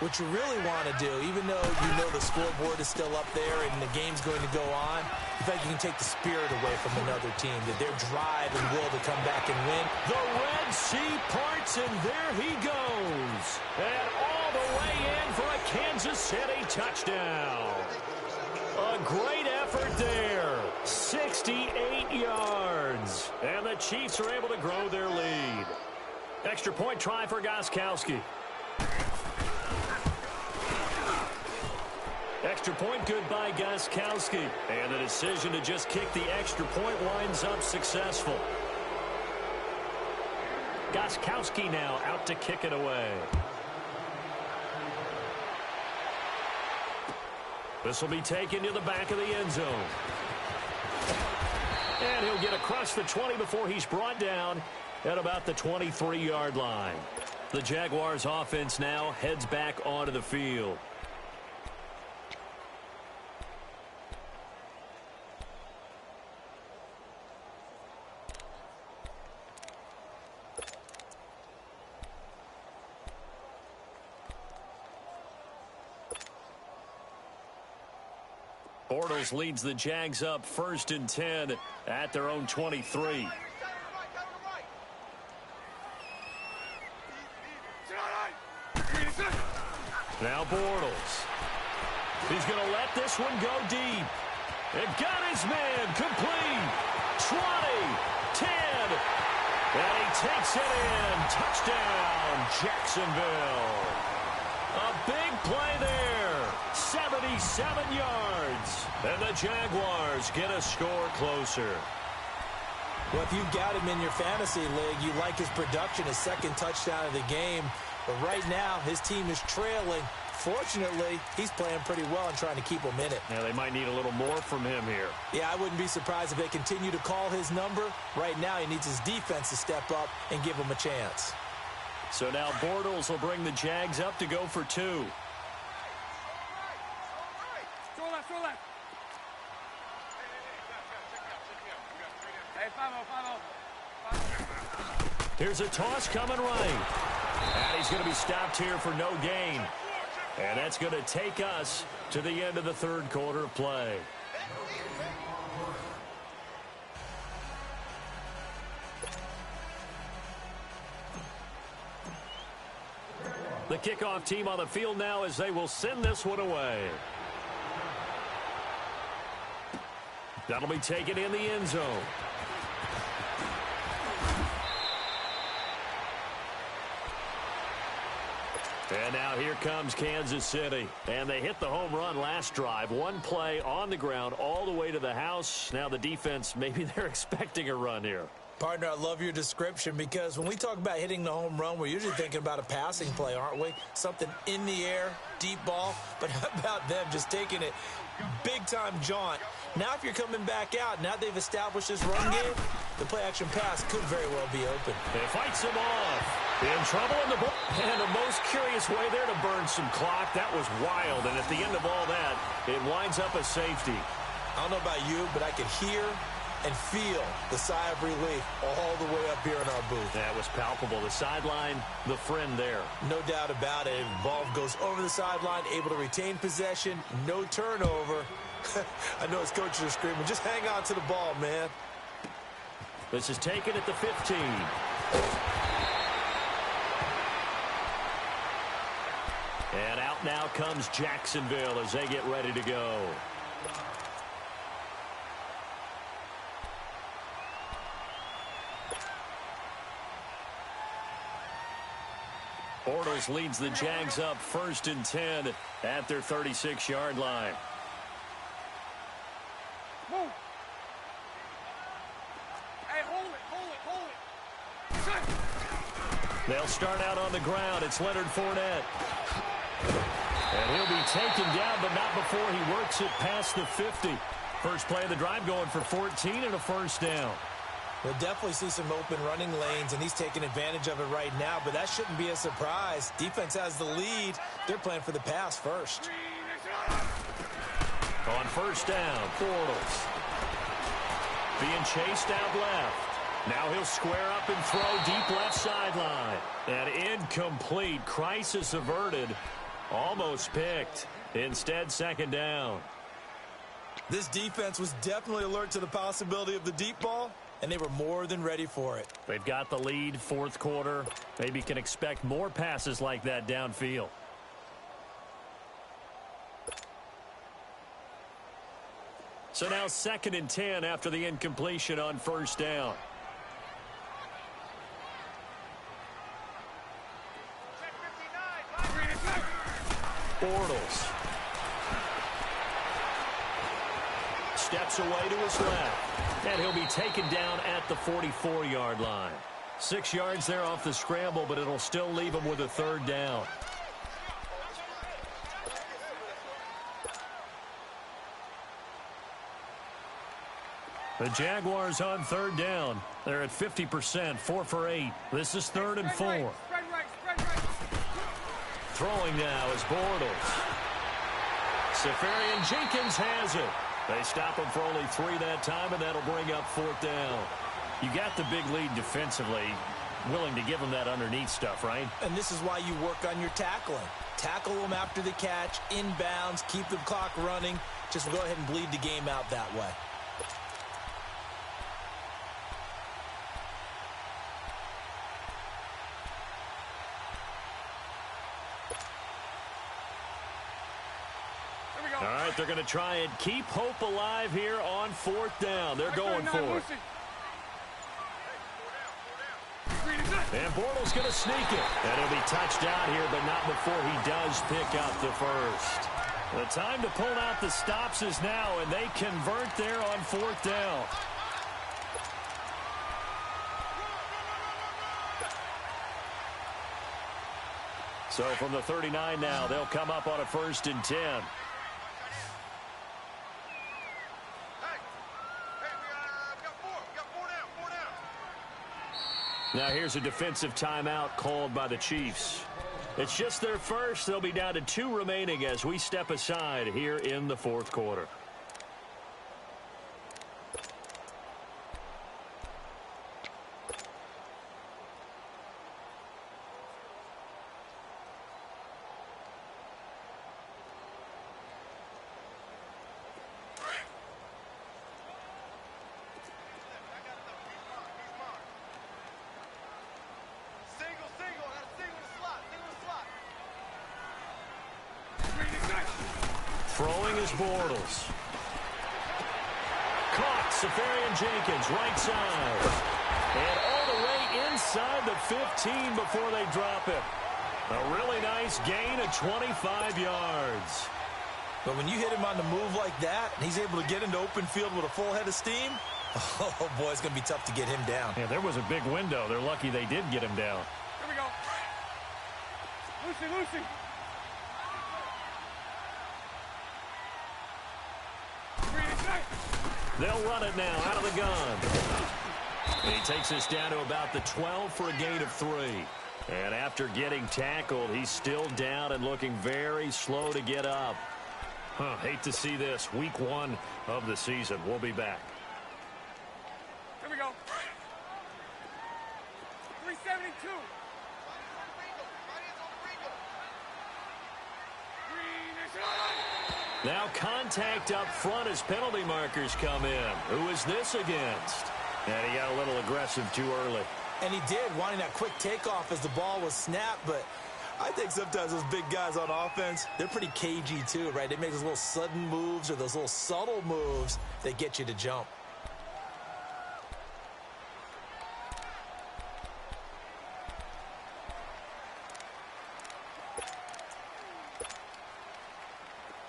what you really want to do, even though you know the scoreboard is still up there and the game's going to go on, in fact, you can take the spirit away from another team, that their drive and will to come back and win. The Red Sea parts, and there he goes. And all the way in for a Kansas City touchdown. A great effort there. 68 yards. And the Chiefs are able to grow their lead. Extra point try for Gostkowski. Extra point good by Gostkowski. And the decision to just kick the extra point winds up successful. Gostkowski now out to kick it away. This will be taken to the back of the end zone. And he'll get across the 20 before he's brought down at about the 23-yard line. The Jaguars offense now heads back onto the field. Bortles leads the Jags up 1st and 10 at their own 23. Now Bortles. He's going to let this one go deep. And got his man complete. 20, 10. And he takes it in. Touchdown, Jacksonville. A big play there. 77 yards. And the Jaguars get a score closer. Well, if you've got him in your fantasy league, you like his production, his second touchdown of the game. But right now, his team is trailing. Fortunately, he's playing pretty well and trying to keep them in it. Now, they might need a little more from him here. Yeah, I wouldn't be surprised if they continue to call his number. Right now, he needs his defense to step up and give him a chance. So now Bortles will bring the Jags up to go for 2. Throw left, throw left. Hey, 5-0, 5-0. Here's a toss coming right. And he's going to be stopped here for no gain. And that's going to take us to the end of the third quarter of play. The kickoff team on the field now as they will send this one away. That'll be taken in the end zone. And now here comes Kansas City. And they hit the home run last drive. One play on the ground all the way to the house. Now the defense, maybe they're expecting a run here. Partner, I love your description, because when we talk about hitting the home run, we're usually thinking about a passing play, aren't we? Something in the air, deep ball. But how about them just taking it big-time jaunt? Now if you're coming back out, now they've established this run game, the play-action pass could very well be open. It fights him off. In trouble in the ball. And the most curious way there to burn some clock. That was wild. And at the end of all that, it winds up a safety. I don't know about you, but I could hear and feel the sigh of relief all the way up here in our booth. That was palpable. The sideline, the friend there. No doubt about it. Ball goes over the sideline, able to retain possession, no turnover. I know his coaches are screaming, just hang on to the ball, man. This is taken at the 15. And out now comes Jacksonville as they get ready to go. Bortles leads the Jags up 1st and 10 at their 36-yard line. Move. Hey, hold it. They'll start out on the ground. It's Leonard Fournette. And he'll be taken down, but not before he works it past the 50. First play of the drive going for 14 and a first down. We'll definitely see some open running lanes, and he's taking advantage of it right now, but that shouldn't be a surprise. Defense has the lead. They're playing for the pass first. On first down, Bortles. Being chased out left. Now he'll square up and throw deep left sideline. And incomplete. Crisis averted. Almost picked. Instead, second down. This defense was definitely alert to the possibility of the deep ball, and they were more than ready for it. They've got the lead, fourth quarter. Maybe can expect more passes like that downfield. So now 2nd and 10 after the incompletion on first down. Bortles. Steps away to his left. And he'll be taken down at the 44-yard line. 6 yards there off the scramble, but it'll still leave him with a third down. The Jaguars on third down. They're at 50%, 4 for 8. This is 3rd and 4. Spread right. Throwing now is Bortles. Safarian Jenkins has it. They stop him for only 3 that time, and that'll bring up 4th down. You got the big lead defensively. Willing to give them that underneath stuff, right? And this is why you work on your tackling. Tackle them after the catch, inbounds, keep the clock running. Just go ahead and bleed the game out that way. All right, they're going to try and keep hope alive here on 4th down. They're going for it. And Bortles going to sneak it. And he'll be touched out here, but not before he does pick up the first. The time to pull out the stops is now, and they convert there on 4th down. So from the 39 now, they'll come up on a 1st and 10. Now here's a defensive timeout called by the Chiefs. It's just their first. They'll be down to 2 remaining as we step aside here in the 4th quarter. Throwing is Bortles. Caught. Safarian Jenkins, right side. And all the way inside the 15 before they drop it. A really nice gain of 25 yards. But when you hit him on the move like that, and he's able to get into open field with a full head of steam, oh, boy, it's going to be tough to get him down. Yeah, there was a big window. They're lucky they did get him down. Here we go. Lucy. They'll run it now out of the gun. And he takes us down to about the 12 for a gain of 3. And after getting tackled, he's still down and looking very slow to get up. Hate to see this. Week 1 of the season. We'll be back. Here we go. 372. Now contact up front as penalty markers come in. Who is this against? And he got a little aggressive too early. And he did, wanting that quick takeoff as the ball was snapped. But I think sometimes those big guys on offense, they're pretty cagey too, right? They make those little sudden moves or those little subtle moves that get you to jump.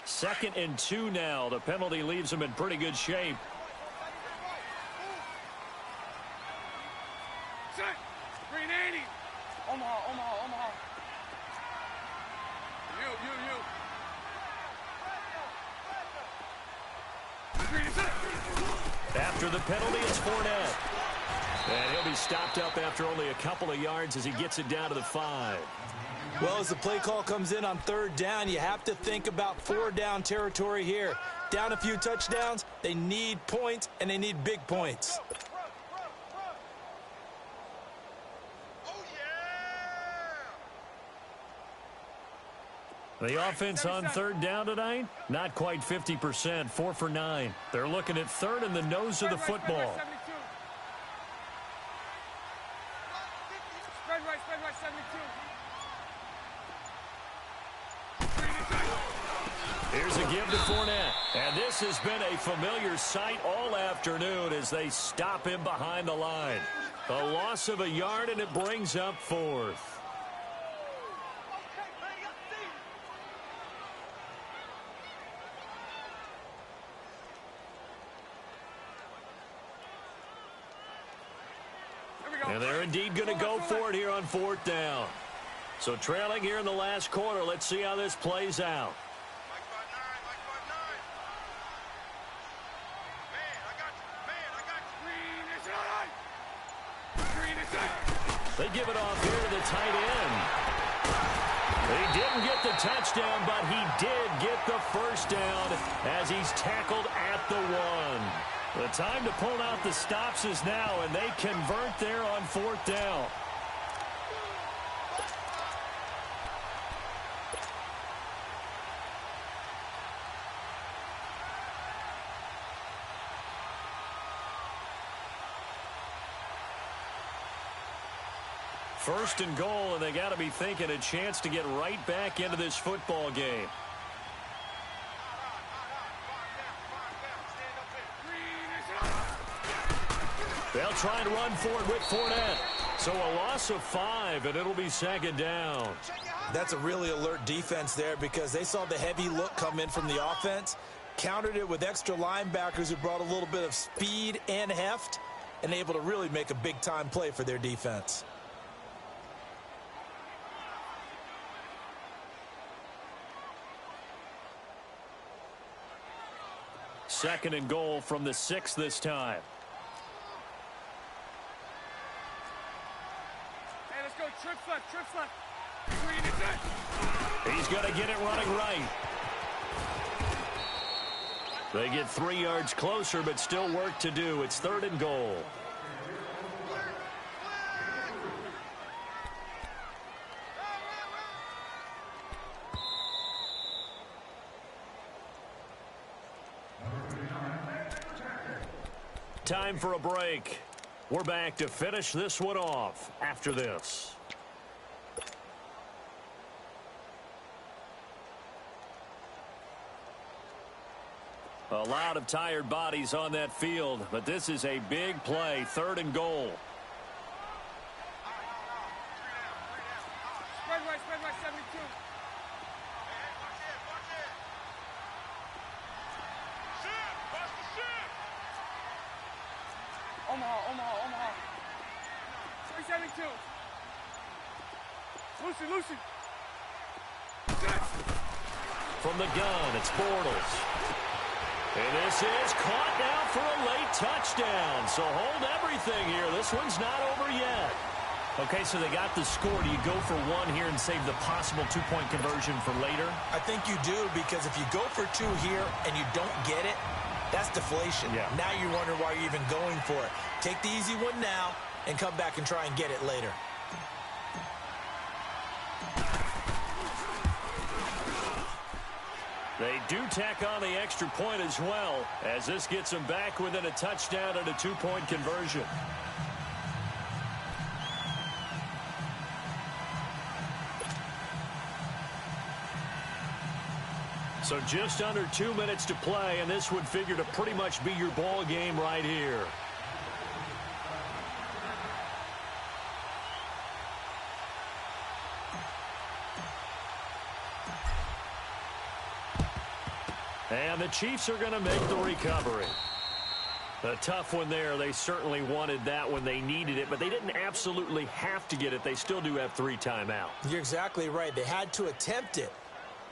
Second and 2 now. The penalty leaves him in pretty good shape. Set. 380. Omaha. You. After the penalty, it's Fournette. And he'll be stopped up after only a couple of yards as he gets it down to the 5. Well, as the play call comes in on 3rd down, you have to think about 4-down territory here. Down a few touchdowns, they need points, and they need big points. The offense on 3rd down tonight, not quite 50%, 4 for 9. They're looking at 3rd in the nose of the football. Spread right, 72. Here's a give to Fournette. And this has been a familiar sight all afternoon as they stop him behind the line. A loss of a yard, and it brings up 4th. And they're indeed going to go for it here on 4th down. So trailing here in the last quarter, let's see how this plays out. They give it off here to the tight end. He didn't get the touchdown, but he did get the first down as he's tackled at the 1. The time to pull out the stops is now, and they convert there on 4th down. First and goal, and they got to be thinking a chance to get right back into this football game. They'll try and run for it with Fournette. So a loss of 5, and it'll be 2nd down. That's a really alert defense there because they saw the heavy look come in from the offense, countered it with extra linebackers who brought a little bit of speed and heft, and able to really make a big-time play for their defense. Second and goal from the 6 this time. Hey, let's go. Trips left. He's going to get it running right. They get 3 yards closer, but still work to do. It's 3rd and goal. Time for a break. We're back to finish this one off after this. A lot of tired bodies on that field, but this is a big play, 3rd and goal. Spread right, 72. Omaha. 372. Lucy. From the gun, it's Bortles. And this is caught now for a late touchdown. So hold everything here. This one's not over yet. Okay, so they got the score. Do you go for 1 here and save the possible 2-point conversion for later? I think you do, because if you go for 2 here and you don't get it, that's deflation. Yeah. Now you're wondering why you're even going for it. Take the easy one now and come back and try and get it later. They do tack on the extra point as well, as this gets them back within a touchdown and a two-point conversion. So just under 2 minutes to play, and this would figure to pretty much be your ball game right here. And the Chiefs are going to make the recovery. A tough one there. They certainly wanted that when they needed it, but they didn't absolutely have to get it. They still do have 3 timeouts. You're exactly right. They had to attempt it.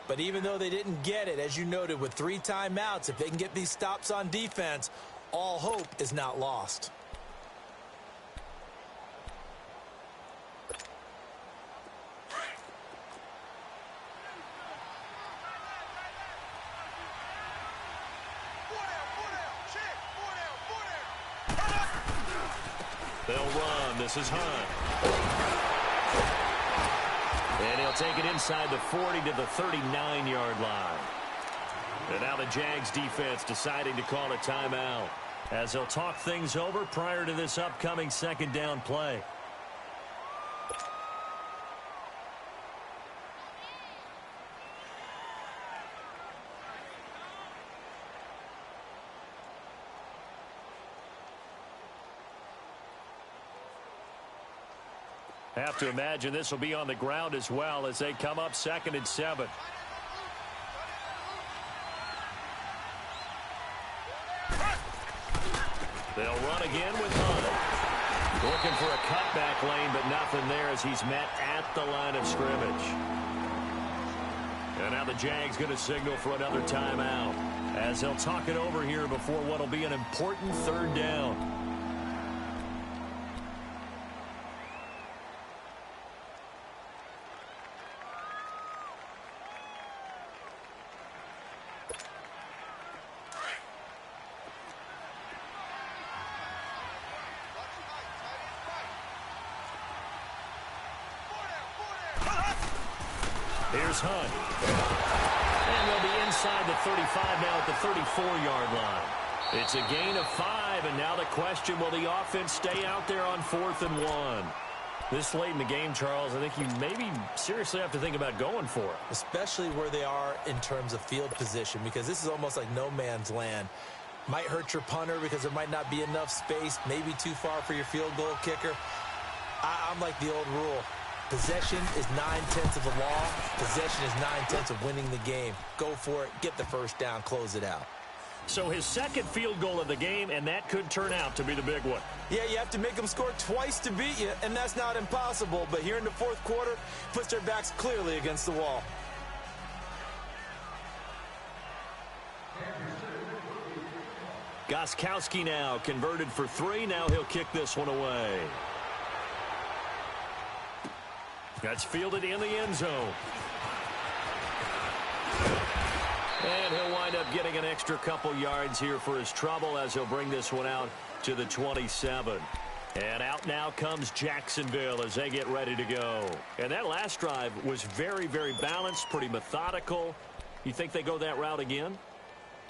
But even though they didn't get it, as you noted, with 3 timeouts, if they can get these stops on defense, all hope is not lost. They'll run. This is Hunt. And he'll take it inside the 40 to the 39-yard line. And now the Jags defense deciding to call a timeout as they'll talk things over prior to this upcoming second down play. Have to imagine this will be on the ground as well as they come up 2nd and 7. They'll run again with Hunt. Looking for a cutback lane, but nothing there as he's met at the line of scrimmage. And now the Jags going to signal for another timeout as they'll talk it over here before what will be an important 3rd down. Here's Hunt. And they'll be inside the 35 now at the 34-yard line. It's a gain of 5, and now the question, will the offense stay out there on 4th and 1? This late in the game, Charles, I think you maybe seriously have to think about going for it. Especially where they are in terms of field position, because this is almost like no man's land. Might hurt your punter because there might not be enough space, maybe too far for your field goal kicker. I'm like the old rule. Possession is 9/10 of the law. Possession is 9/10 of winning the game. Go for it. Get the first down. Close it out. So his second field goal of the game, and that could turn out to be the big one. Yeah, you have to make them score twice to beat you, and that's not impossible. But here in the 4th quarter, puts their backs clearly against the wall. Gostkowski now converted for 3. Now he'll kick this one away. That's fielded in the end zone. And he'll wind up getting an extra couple yards here for his trouble as he'll bring this one out to the 27. And out now comes Jacksonville as they get ready to go. And that last drive was very, very balanced, pretty methodical. You think they go that route again?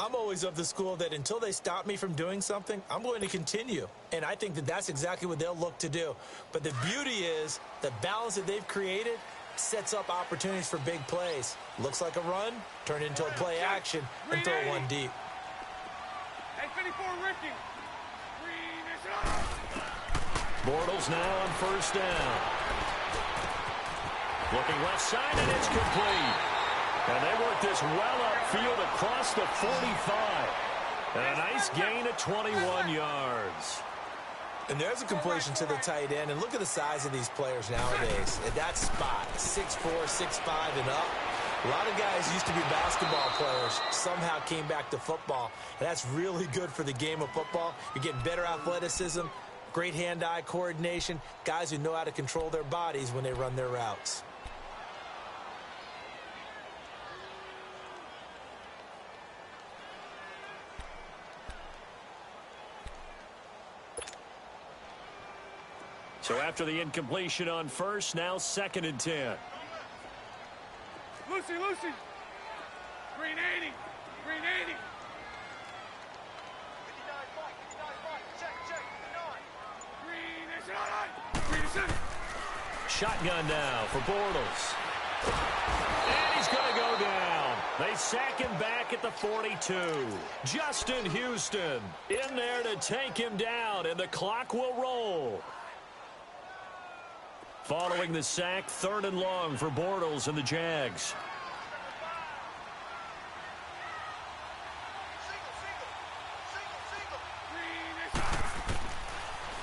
I'm always of the school that until they stop me from doing something, I'm going to continue. And I think that that's exactly what they'll look to do. But the beauty is the balance that they've created sets up opportunities for big plays. Looks like a run, turn into a play action, and throw one deep. Hey, 54, Ricky. Bortles now on 1st down. Looking left side, and it's complete. And they work this well upfield across the 45. And a nice gain of 21 yards. And there's a completion to the tight end. And look at the size of these players nowadays. At that spot, 6'4", 6'5", and up. A lot of guys used to be basketball players, somehow came back to football. And that's really good for the game of football. You're getting better athleticism, great hand-eye coordination, guys who know how to control their bodies when they run their routes. So after the incompletion on 1st, now 2nd and 10. Lucy. Green 80. Green 80. 59 Mike. 59 Mike. Check. 9. Green is on. Green is in. Shotgun now for Bortles. And he's going to go down. They sack him back at the 42. Justin Houston in there to take him down, and the clock will roll. Following the sack, 3rd and long for Bortles and the Jags.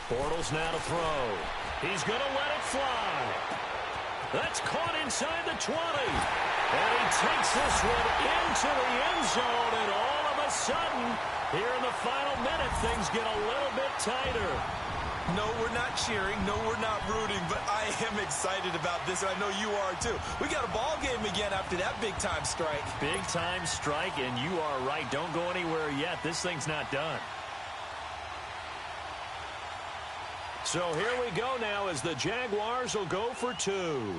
Bortles now to throw. He's going to let it fly. That's caught inside the 20. And he takes this one into the end zone, and all of a sudden, here in the final minute, things get a little bit tighter. No, we're not cheering. No, we're not rooting, but I am excited about this, and I know you are too. We got a ball game again after that big-time strike. Big-time strike, and you are right. Don't go anywhere yet. This thing's not done. So here we go now as the Jaguars will go for 2. 11B.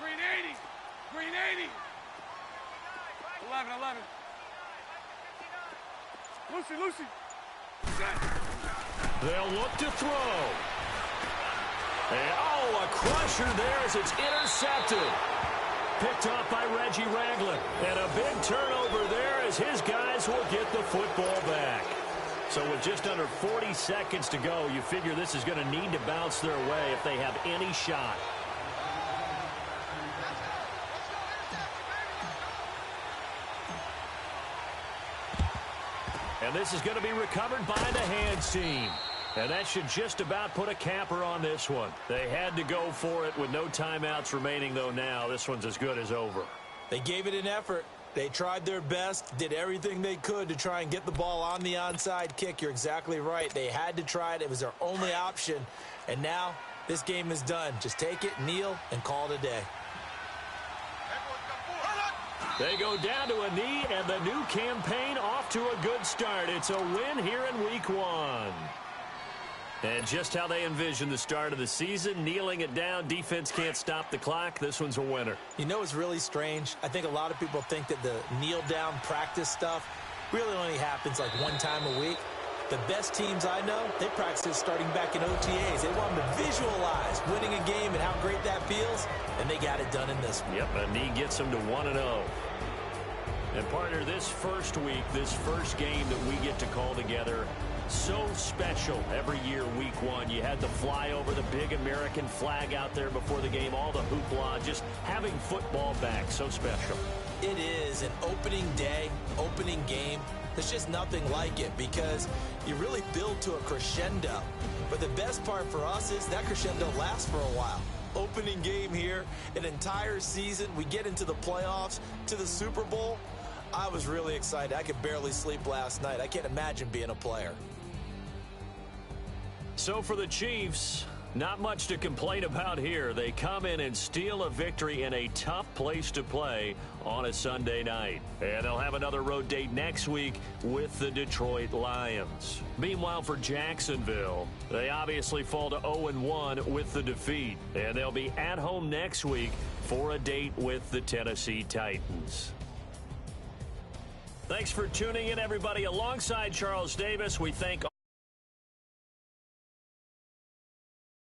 Green 80. Green 80. 11. Lucy. Set. They'll look to throw. And, a crusher there as it's intercepted. Picked off by Reggie Ragland. And a big turnover there as his guys will get the football back. So with just under 40 seconds to go, you figure this is going to need to bounce their way if they have any shot. And this is going to be recovered by the hands team. And that should just about put a capper on this one. They had to go for it with no timeouts remaining, though now this one's as good as over. They gave it an effort. They tried their best, did everything they could to try and get the ball on the onside kick. You're exactly right. They had to try it. It was their only option. And now this game is done. Just take it, kneel, and call it a day. They go down to a knee, and the new campaign off to a good start. It's a win here in Week 1. And just how they envisioned the start of the season, kneeling it down, defense can't stop the clock. This one's a winner. You know, it's really strange. I think a lot of people think that the kneel-down practice stuff really only happens like one time a week. The best teams I know, they practice it starting back in OTAs. They want them to visualize winning a game and how great that feels, and they got it done in this one. Yep, a knee gets them to 1-0. And partner, this first week, this first game that we get to call together, so special every year, Week 1. You had the fly over the big American flag out there before the game, all the hoopla, just having football back, so special. It is an opening day, opening game. There's just nothing like it because you really build to a crescendo. But the best part for us is that crescendo lasts for a while. Opening game here, an entire season. We get into the playoffs, to the Super Bowl. I was really excited. I could barely sleep last night. I can't imagine being a player. So for the Chiefs, not much to complain about here. They come in and steal a victory in a tough place to play on a Sunday night. And they'll have another road date next week with the Detroit Lions. Meanwhile, for Jacksonville, they obviously fall to 0-1 with the defeat. And they'll be at home next week for a date with the Tennessee Titans. Thanks for tuning in, everybody. Alongside Charles Davis, we thank